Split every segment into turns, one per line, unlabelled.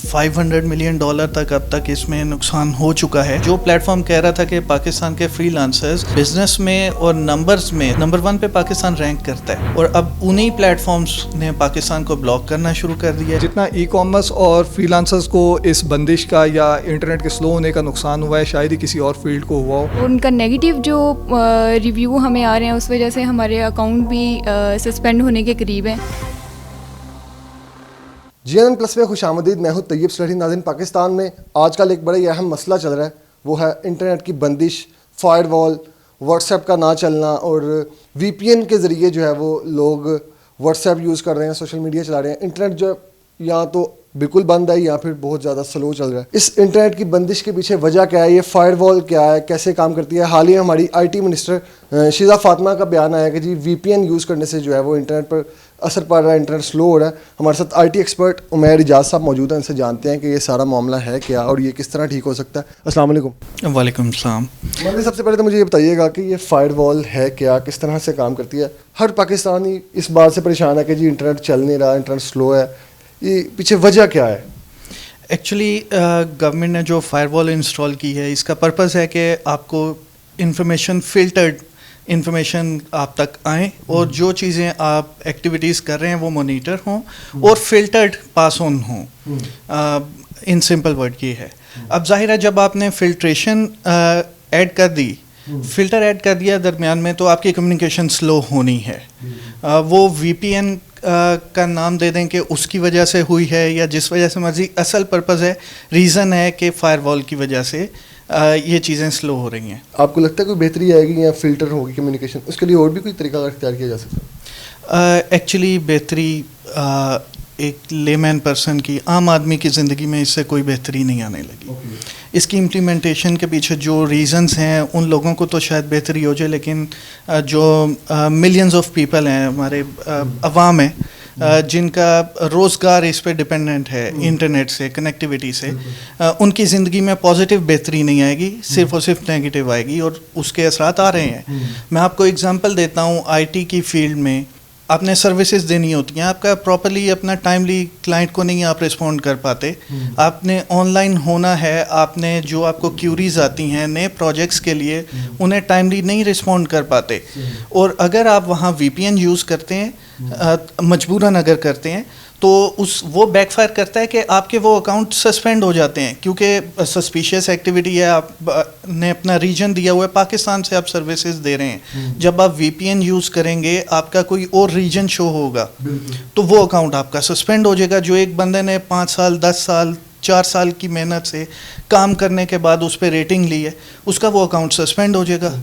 $500 million تک اب تک اس میں نقصان ہو چکا ہے. جو پلیٹ فارم کہہ رہا تھا کہ پاکستان کے فری لانسرز بزنس میں اور نمبرز میں نمبر 1 پہ پاکستان رینک کرتا ہے, اور اب انہی پلیٹ فارمز نے پاکستان کو بلاک کرنا شروع کر دیا.
جتنا ای کامرس اور فری لانسرز کو اس بندش کا یا انٹرنیٹ کے سلو ہونے کا نقصان ہوا ہے, شاید ہی کسی اور فیلڈ کو ہوا ہو.
ان کا نیگیٹو جو ریویو ہمیں آ رہے ہیں اس وجہ سے ہمارے اکاؤنٹ بھی سسپینڈ ہونے کے قریب ہیں.
GNN پلس میں خوش آمدید. میں ہوں طیب سلٹی. ناظرین, پاکستان میں آج کل ایک بڑا ہی اہم مسئلہ چل رہا ہے, وہ ہے انٹرنیٹ کی بندش, فائر وال, واٹس ایپ کا نہ چلنا, اور VPN کے ذریعے جو ہے وہ لوگ واٹس ایپ یوز کر رہے ہیں, سوشل میڈیا چلا رہے ہیں. انٹرنیٹ جو یا تو بالکل بند ہے یا پھر بہت زیادہ سلو چل رہا ہے. اس انٹرنیٹ کی بندش کے پیچھے وجہ کیا ہے, یہ فائر وال کیا ہے, کیسے کام کرتی ہے؟ حال ہی ہماری IT منسٹر شیزہ فاطمہ کا بیان آیا کہ جی VPN یوز کرنے سے جو ہے وہ انٹرنیٹ پر اثر پڑ رہا ہے, انٹرنیٹ سلو ہو رہا ہے. ہمارے ساتھ IT ایکسپرٹ عمیر اجاز صاحب موجود ہیں, ان سے جانتے ہیں کہ یہ سارا معاملہ ہے کیا اور یہ کس طرح ٹھیک ہو سکتا ہے. السلام علیکم.
وعلیکم السلام.
سب سے پہلے تو مجھے یہ بتائیے گا کہ یہ فائر وال ہے کیا, کس طرح سے کام کرتی ہے؟ ہر پاکستانی اس بات سے پریشان ہے کہ جی انٹرنیٹ چل نہیں رہا, انٹرنیٹ سلو ہے, یہ پیچھے وجہ کیا ہے؟
ایکچولی گورنمنٹ نے جو فائر وال انسٹال کی ہے, اس کا پرپز ہے کہ آپ کو انفارمیشن فلٹرڈ انفارمیشن آپ تک آئیں, اور جو چیزیں آپ ایکٹیویٹیز کر رہے ہیں وہ مانیٹر ہوں اور فلٹرڈ پاس آن ہوں. ان سمپل ورڈ یہ ہے. اب ظاہر ہے جب آپ نے فلٹریشن ایڈ کر دی, فلٹر ایڈ کر دیا درمیان میں, تو آپ کی کمیونیکیشن سلو ہونی ہے. وہ VPN کا نام دے دیں کہ اس کی وجہ سے ہوئی ہے یا جس وجہ سے مرضی, اصل پرپز ہے, ریزن ہے کہ فائر وال کی وجہ سے یہ چیزیں سلو ہو رہی ہیں.
آپ کو لگتا ہے کوئی بہتری آئے گی یا فلٹر ہوگی کمیونیکیشن, اس کے لیے اور بھی کوئی طریقہ اختیار کیا جا سکتا ہے؟
ایکچولی بہتری ایک لے مین پرسن کی, عام آدمی کی زندگی میں اس سے کوئی بہتری نہیں آنے لگی. اس کی امپلیمنٹیشن کے پیچھے جو ریزنز ہیں ان لوگوں کو تو شاید بہتری ہو جائے, لیکن جو ملینز آف پیپل ہیں, ہمارے عوام ہیں, جن کا روزگار اس پہ ڈپینڈنٹ ہے انٹرنیٹ سے, کنیکٹیوٹی سے, ان کی زندگی میں پازیٹیو بہتری نہیں آئے گی, صرف اور صرف نیگیٹو آئے گی, اور اس کے اثرات آ رہے ہیں. میں آپ کو اگزامپل دیتا ہوں. IT کی فیلڈ میں آپ نے سروسز دینی ہوتی ہیں, آپ کا پراپرلی اپنا ٹائملی کلائنٹ کو نہیں آپ رسپونڈ کر پاتے. آپ نے آن لائن ہونا ہے, آپ نے جو آپ کو کیوریز آتی ہیں نئے پروجیکٹس کے لیے, انہیں ٹائملی نہیں رسپونڈ کر پاتے. اور اگر آپ وہاں VPN یوز کرتے ہیں, مجبوراً اگر کرتے ہیں, تو وہ بیک فائر کرتا ہے کہ آپ کے وہ اکاؤنٹ سسپینڈ ہو جاتے ہیں, کیونکہ سسپیشیس ایکٹیویٹی ہے. آپ نے اپنا ریجن دیا ہوا ہے, پاکستان سے آپ سروسز دے رہے ہیں. جب آپ VPN یوز کریں گے, آپ کا کوئی اور ریجن شو ہوگا, تو وہ اکاؤنٹ آپ کا سسپینڈ ہو جائے گا. جو ایک بندے نے 5 سال 10 سال 4 سال کی محنت سے کام کرنے کے بعد اس پہ ریٹنگ لی ہے, اس کا وہ اکاؤنٹ سسپینڈ ہو جائے گا.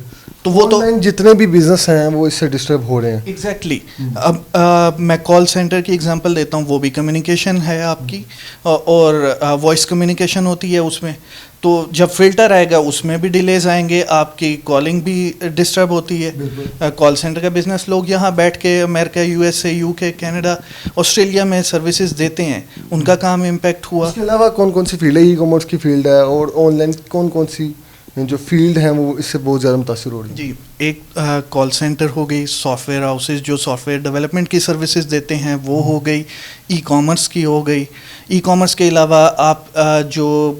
تو وہ تو
جتنے بھی بزنس ہیں وہ اس سے ڈسٹرب ہو رہے ہیں.
ایگزیکٹلی. اب میں کال سینٹر کی ایگزامپل دیتا ہوں. وہ بھی کمیونیکیشن ہے آپ کی, اور وائس کمیونیکیشن ہوتی ہے اس میں. تو جب فلٹر آئے گا اس میں بھی ڈیلیز آئیں گے, آپ کی کالنگ بھی ڈسٹرب ہوتی ہے. کال سینٹر کا بزنس لوگ یہاں بیٹھ کے امریکہ, USA, UK, کینیڈا, آسٹریلیا میں سروسز دیتے ہیں, ان کا کام امپیکٹ ہوا.
اس کے علاوہ کون کون سی فیلڈ ہے؟ ای کامرس کی فیلڈ ہے, اور آن لائن کون کون سی جو فیلڈ ہیں وہ اس سے بہت زیادہ متاثر ہو رہی ہیں؟
جی, ایک کال سینٹر ہو گئی, سافٹ ویئر ہاؤسز جو سافٹ ویئر ڈیولپمنٹ کی سروسز دیتے ہیں وہ ہو گئی, ای کامرس کی ہو گئی. ای کامرس کے علاوہ آپ جو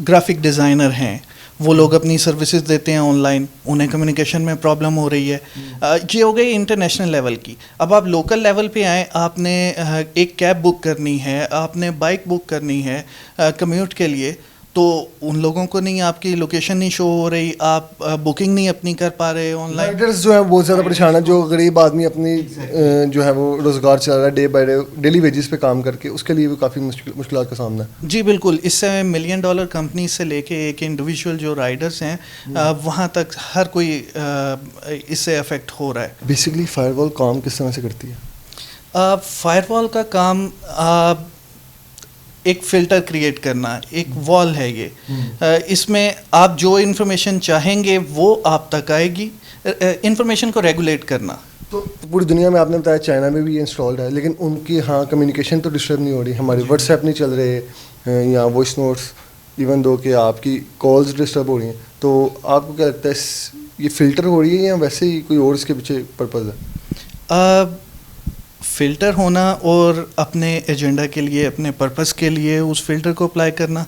گرافک ڈیزائنر ہیں وہ لوگ اپنی سروسز دیتے ہیں آن لائن, انہیں کمیونیکیشن میں پرابلم ہو رہی ہے. یہ ہو گئی انٹرنیشنل لیول کی. اب آپ لوکل لیول پہ آئیں, آپ نے ایک کیب بک کرنی ہے, آپ نے بائک بک کرنی ہے کمیوٹ کے لیے, تو ان لوگوں کو نہیں, آپ کی لوکیشن نہیں شو ہو رہی, آپ بکنگ نہیں اپنی کر پا رہے آن لائن.
رائڈرز جو ہیں بہت زیادہ پریشان ہیں, جو غریب آدمی اپنی جو ہے وہ روزگار چلا رہا ہے day by day, daily wages پہ کام کر کے, اس کے لیے بھی کافی مشکلات کا سامنا ہے.
جی بالکل. اس سے $1 ملین کمپنی سے لے کے ایک انڈیویجول جو رائڈرز ہیں وہاں تک ہر کوئی اس سے افیکٹ ہو رہا ہے.
بیسیکلی فائر وال کام کس طرح سے کرتی ہے؟
فائر وال کا کام ایک فلٹر کریٹ کرنا, ایک وال ہے یہ. اس میں آپ جو انفارمیشن چاہیں گے وہ آپ تک آئے گی, انفارمیشن کو ریگولیٹ کرنا.
تو پوری دنیا میں آپ نے بتایا چائنا میں بھی یہ انسٹالڈ ہے, لیکن ان کی کمیونیکیشن تو ڈسٹرب نہیں ہو رہی. ہماری واٹس ایپ نہیں چل رہے یا وائس نوٹس, ایون دو کہ آپ کی کالز ڈسٹرب ہو رہی ہیں. تو آپ کو کیا لگتا ہے یہ فلٹر ہو رہی ہے یا ویسے ہی کوئی اور اس کے پیچھے پرپز ہے؟
فلٹر ہونا اور اپنے ایجنڈا کے لیے, اپنے پرپس کے لیے اس فلٹر کو اپلائی کرنا,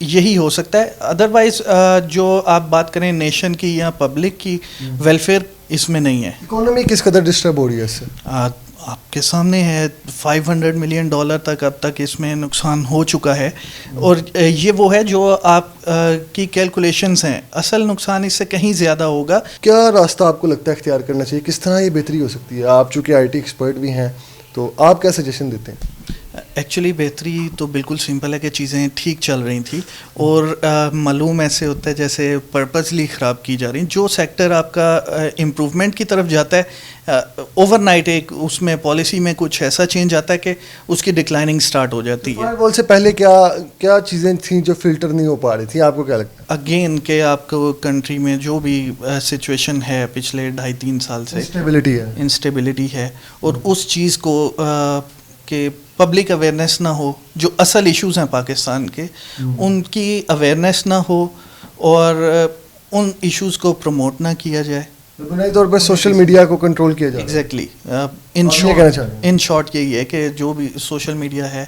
یہی ہو سکتا ہے. ادروائز جو آپ بات کریں نیشن کی یا پبلک کی ویلفیئر اس میں نہیں ہے.
اکانومی کس قدر ڈسٹرب ہو رہی ہے اس سے؟
آپ کے سامنے ہے $500 ملین تک اب تک اس میں نقصان ہو چکا ہے, اور یہ وہ ہے جو آپ کی کیلکولیشنز ہیں. اصل نقصان اس سے کہیں زیادہ ہوگا.
کیا راستہ آپ کو لگتا ہے اختیار کرنا چاہیے؟ کس طرح یہ بہتری ہو سکتی ہے؟ آپ چونکہ آئی ٹی ایکسپرٹ بھی ہیں تو آپ کیا سجیشن دیتے ہیں؟
ایکچولی بہتری تو بالکل سمپل ہے کہ چیزیں ٹھیک چل رہی تھیں, اور معلوم ایسے ہوتا ہے جیسے پرپزلی خراب کی جا رہی ہیں. جو سیکٹر آپ کا امپروومنٹ کی طرف جاتا ہے, اوور نائٹ ایک اس میں پالیسی میں کچھ ایسا چینج آتا ہے کہ اس کی ڈکلائننگ سٹارٹ ہو جاتی ہے.
فائر وال سے پہلے کیا چیزیں تھیں جو فلٹر نہیں ہو پا رہی تھیں؟ آپ کو کیا لگتا ہے؟
اگین کہ آپ کو کنٹری میں جو بھی سچویشن ہے پچھلے 2.5-3 سال سے انسٹیبلٹی ہے, اور اس چیز کو کہ پبلک اویئرنیس نہ ہو, جو اصل ایشوز ہیں پاکستان کے ان کی اویئرنیس نہ ہو, اور ان ایشوز کو پروموٹ نہ کیا جائے.
بنیادی طور پر سوشل میڈیا کو کنٹرول کیا جائے.
ایگزیکٹلی, ان شارٹ یہی ہے کہ جو بھی سوشل میڈیا ہے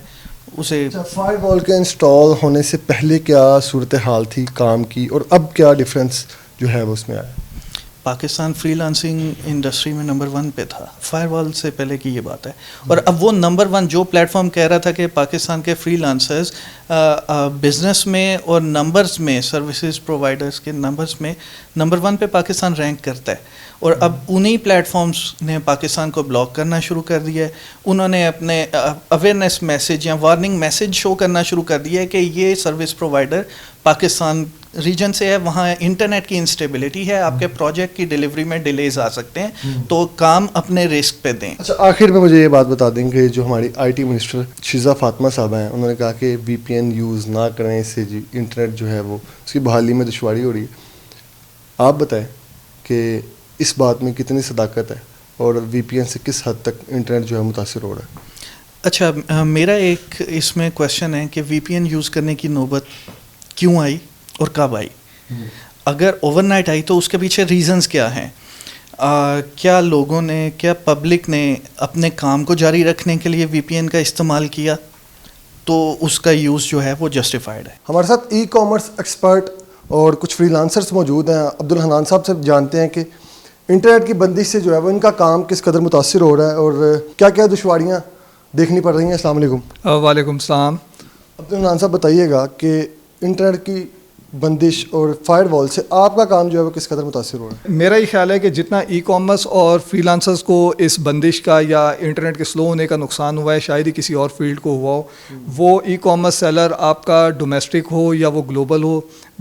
اسے.
فائر وال کے انسٹال ہونے سے پہلے کیا صورتحال تھی کام کی, اور اب کیا ڈفرینس جو ہے وہ اس میں آیا؟
پاکستان فری لانسنگ انڈسٹری میں نمبر 1 پہ تھا فائر وال سے پہلے کی یہ بات ہے, اور اب وہ نمبر 1 جو پلیٹ فارم کہہ رہا تھا کہ پاکستان کے فری لانسرز بزنس میں اور نمبرز میں, سروسز پرووائڈرز کے نمبرز میں نمبر 1 پہ پاکستان رینک کرتا ہے, اور اب انہی پلیٹ فارمز نے پاکستان کو بلاک کرنا شروع کر دیا ہے. انہوں نے اپنے اویئرنیس میسیج یا وارننگ میسیج شو کرنا شروع کر دیا ہے کہ یہ سروس پرووائڈر پاکستان ریجن سے ہے, وہاں انٹرنیٹ کی انسٹیبلٹی ہے, آپ کے پروجیکٹ کی ڈیلیوری میں ڈیلیز آ سکتے ہیں, تو کام اپنے رسک پہ دیں.
اچھا, آخر میں مجھے یہ بات بتا دیں کہ جو ہماری I T minister Shiza Fatima صاحبہ ہیں, انہوں نے کہا کہ وی پی این یوز نہ کریں, اس سے جی انٹرنیٹ جو ہے وہ اس کی بحالی میں دشواری ہو رہی ہے. آپ بتائیں کہ اس بات میں کتنی صداقت ہے, اور وی پی این سے کس حد تک انٹرنیٹ جو ہے متاثر ہو رہا ہے؟
اچھا, میرا ایک اس میں کویشچن ہے کہ وی پی این یوز کرنے کی نوبت کیوں آئی اور کب آئی؟ اگر اوور نائٹ آئی تو اس کے پیچھے ریزنز کیا ہیں؟ کیا لوگوں نے, کیا پبلک نے اپنے کام کو جاری رکھنے کے لیے وی پی این کا استعمال کیا تو اس کا یوز جو ہے وہ جسٹیفائڈ ہے.
ہمارے ساتھ ای کامرس ایکسپرٹ اور کچھ فری لانسرز موجود ہیں. عبدالحنان صاحب سے جانتے ہیں کہ انٹرنیٹ کی بندش سے جو ہے وہ ان کا کام کس قدر متاثر ہو رہا ہے, اور کیا کیا دشواریاں دیکھنی پڑ رہی ہیں. السلام علیکم.
وعلیکم السلام.
عبدالحنان صاحب بتائیے گا کہ انٹرنیٹ کی بندش اور فائر وال سے آپ کا کام جو ہے وہ کس قدر متاثر ہو رہا ہے؟
میرا یہ خیال ہے کہ جتنا ای کامرس اور فری لانسرز کو اس بندش کا یا انٹرنیٹ کے سلو ہونے کا نقصان ہوا ہے, شاید ہی کسی اور فیلڈ کو ہوا ہو. وہ ای کامرس سیلر آپ کا ڈومیسٹک ہو یا وہ گلوبل ہو,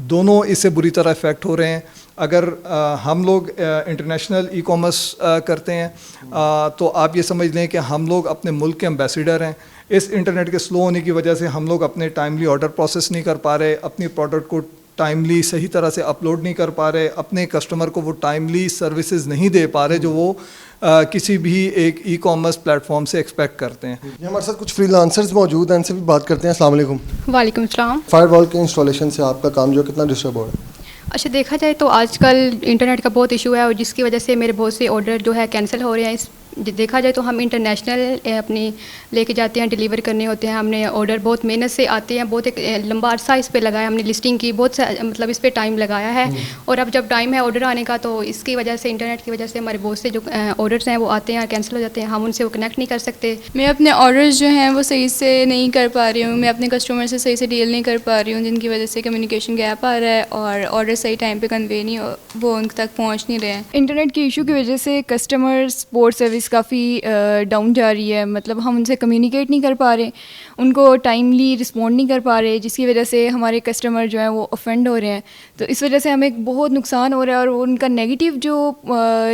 دونوں اس سے بری طرح افیکٹ ہو رہے ہیں. اگر ہم لوگ انٹرنیشنل ای کامرس کرتے ہیں تو آپ یہ سمجھ لیں کہ ہم لوگ اپنے ملک کے امبیسیڈر ہیں. اس انٹرنیٹ کے سلو ہونے کی وجہ سے ہم لوگ اپنے ٹائملی آرڈر پروسیس نہیں کر پا رہے, اپنی پروڈکٹ کو ٹائملی صحیح طرح سے اپلوڈ نہیں کر پا رہے, اپنے کسٹمر کو وہ ٹائملی سروسز نہیں دے پا رہے جو وہ کسی بھی ایک ای کامرس پلیٹ فارم سے ایکسپیکٹ کرتے ہیں.
ہمارے ساتھ کچھ فری لانسرز موجود ہیں, ان سے بھی بات کرتے ہیں. السلام علیکم.
وعلیکم السلام.
فائر وال کے انسٹالیشن سے آپ کا کام جو کتنا ڈسٹرب ہو رہا ہے؟
اچھا, دیکھا جائے تو آج کل انٹرنیٹ کا بہت ایشو ہے, اور جس کی وجہ سے میرے بہت سے آرڈر جو ہے کینسل ہو رہے ہیں. دیکھا جائے تو ہم انٹرنیشنل اپنی لے کے جاتے ہیں, ڈیلیور کرنے ہوتے ہیں. ہم نے آرڈر بہت محنت سے آتے ہیں, بہت ایک لمبا عرصہ اس پہ لگایا, ہم نے لسٹنگ کی, بہت مطلب اس پہ ٹائم لگایا ہے. اور اب جب ٹائم ہے آرڈر آنے کا تو اس کی وجہ سے, انٹرنیٹ کی وجہ سے ہمارے بہت سے جو آرڈرس ہیں وہ آتے ہیں کینسل ہو جاتے ہیں, ہم ان سے وہ کنیکٹ نہیں کر سکتے.
میں اپنے آرڈرز جو ہیں وہ صحیح سے نہیں کر پا رہی ہوں, میں اپنے کسٹمر سے صحیح سے ڈیل نہیں کر پا رہی ہوں, جن کی وجہ سے کمیونیکیشن گیپ آ رہا ہے اور آرڈر صحیح ٹائم پہ کنوے نہیں, وہ ان تک پہنچ نہیں رہے ہیں. انٹرنیٹ کی ایشو کی وجہ سے کسٹمر سپورٹ سروس کافی ڈاؤن جا رہی ہے. مطلب ہم ان سے کمیونیکیٹ نہیں کر پا رہے, ان کو ٹائملی رسپونڈ نہیں کر پا رہے, جس کی وجہ سے ہمارے کسٹمر جو ہیں وہ افینڈ ہو رہے ہیں. تو اس وجہ سے ہمیں بہت نقصان ہو رہا ہے, اور ان کا نیگیٹو جو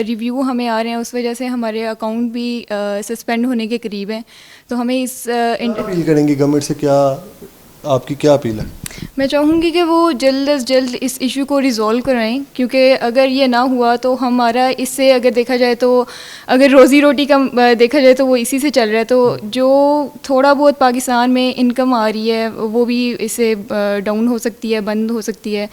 ریویو ہمیں آ رہے ہیں اس وجہ سے ہمارے اکاؤنٹ بھی سسپینڈ ہونے کے قریب ہیں. تو ہمیں اس
اپیل کریں گی گورنمنٹ سے, کیا آپ کی کیا اپیل ہے؟
میں چاہوں گی کہ وہ جلد از جلد اس ایشو کو ریزولو کرائیں, کیونکہ اگر یہ نہ ہوا تو ہمارا اس سے اگر دیکھا جائے تو اگر روزی روٹی کا دیکھا جائے تو وہ اسی سے چل رہا ہے. تو جو تھوڑا بہت پاکستان میں انکم آ رہی ہے وہ بھی اس سے ڈاؤن ہو سکتی ہے, بند ہو سکتی ہے.